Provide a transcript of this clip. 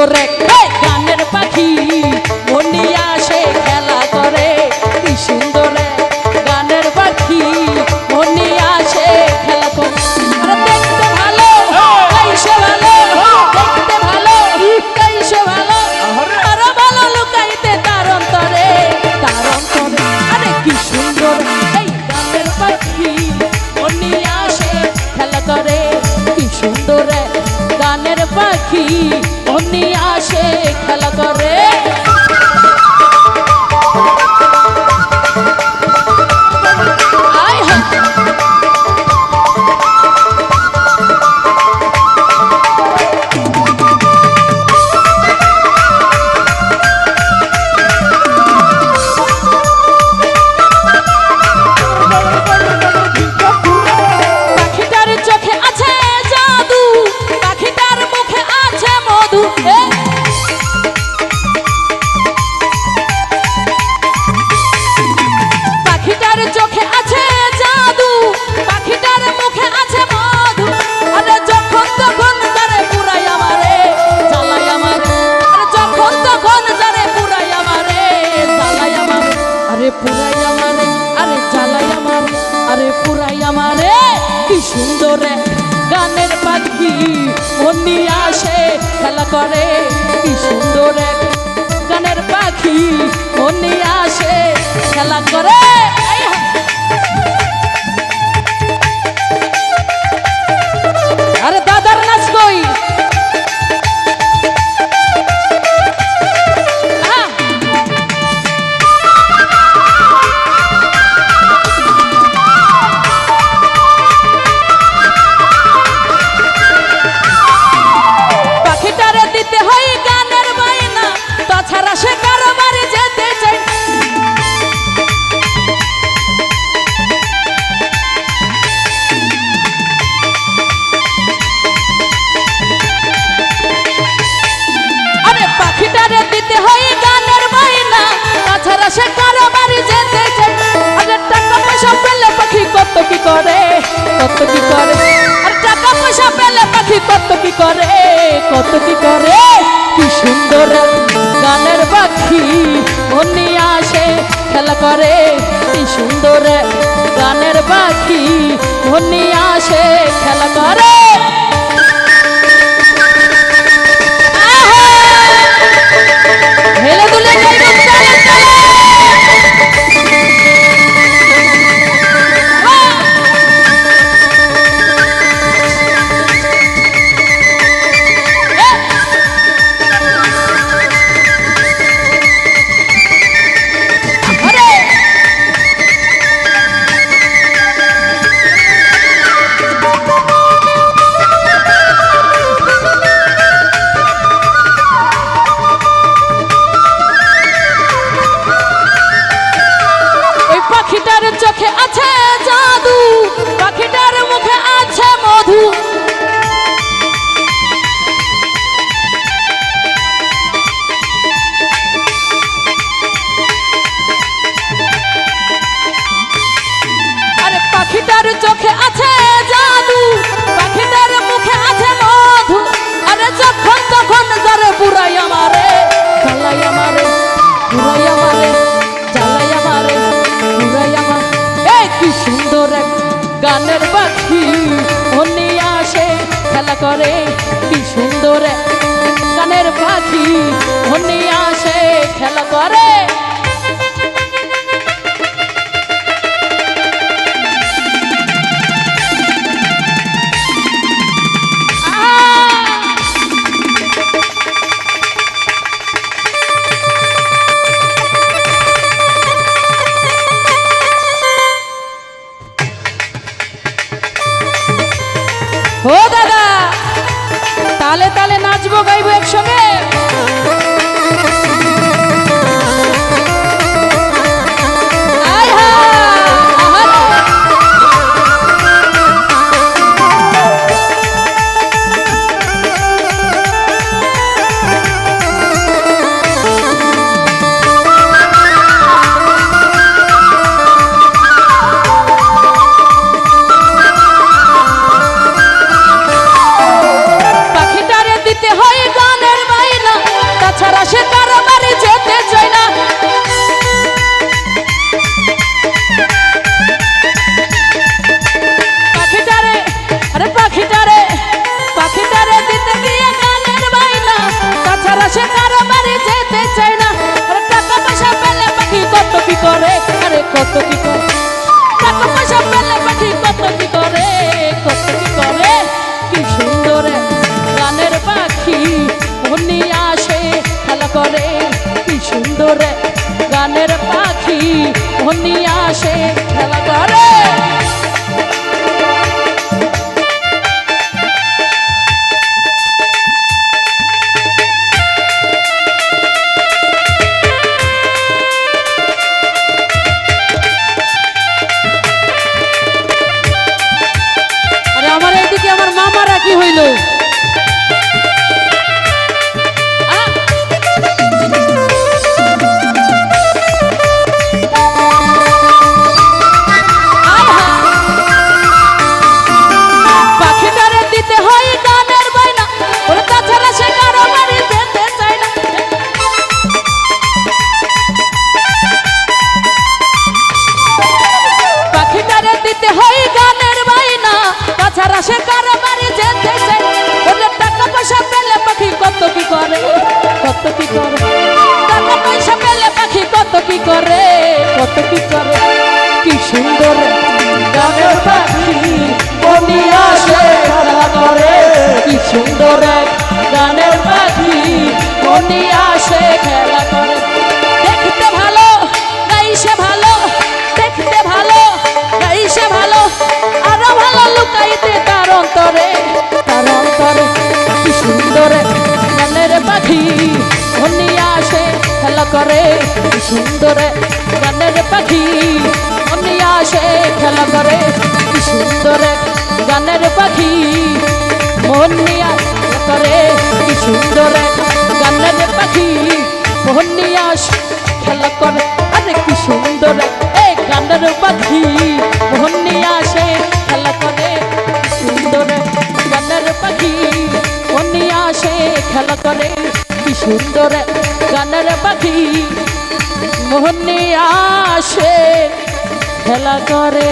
সুন্দর এক গানের পাখি মনিয়া আসে খেলা করে কি সুন্দর এক গানের পাখি মনিয়া আসে খেলা করে দেখতে ভালো গাইছে ভালো দেখতে ভালো গাইছে ভালো আরো ভালো লুকাইতে তার অন্তরে আরে কি সুন্দর এই গানের পাখি মনিয়া আসে খেলা করে কি সুন্দর এক গানের পাখি মনিয়া আসে খেলা করে কি সুন্দর গানের পাখি মনিয়া আসে খেলা করে কি সুন্দর গানের পাখি মনিয়া আসে খেলা করে আরে দাদার নাচ কই কত কি করে আর টাকা পয়সা পেলে পাখি কত কি করে কি সুন্দর গানের পাখি মনিয়া আসে খেলা করে কি সুন্দর গানের পাখি মনিয়া আসে খেলা করে হেলে দুলে পাখিটার চোখে আছে জাদু পাখিটার মুখে আছে মধু আরে পাখিটার চোখে আছে জাদু পাখিটার মুখে আছে মধু আরে যখন তখন ধরে বুড়াই আমারে জ্বালাই আমারে বুড়াই আমারে জ্বালাই আমারে কি সুন্দর গানের পাখি মনিয়া আসে খেলা করে কি সুন্দর গানের পাখি মনিয়া আসে খেলা করে ও দাদা তালে তালে নাচবো গাইবো একসঙ্গে মন নিয়ে আসে খেলা করে। আরে আমার এইদিকে আমার মামারা কি হইল? সে কারো বাড়ি যেতে চাই, ওদের টাকা পয়সা পেলে পাখি কত কি করে, কত কি করে, টাকা পয়সা পেলে পাখি কত কি করে, কত কি করে। কি সুন্দর গানের পাখি মনে আসে খেলা করে, কি সুন্দর গানের পাখি মনে আসে খেলা করে। দেখতে ভালো গাইছে ভালো, দেখতে ভালো গাইছে ভালো, আরো ভালো লুকাইতে তার অন্তরে, তার অন্তরে। কি সুন্দর গানের পাখি মনে আসে খেলা করে, কি সুন্দর গানের পাখি মনে আসে খেলা করে, কি সুন্দর গানের পাখি মনে আসে করে, কি সুন্দর গানের পাখি মনে আসে খেলা করে। আরে কি সুন্দর এই গানের পাখি মনে আসে খেলা করে, কি সুন্দর গানের পাখি মনে আসে খেলা করে, কি সুন্দর গানের পাখি মনে আসে খেলা করে।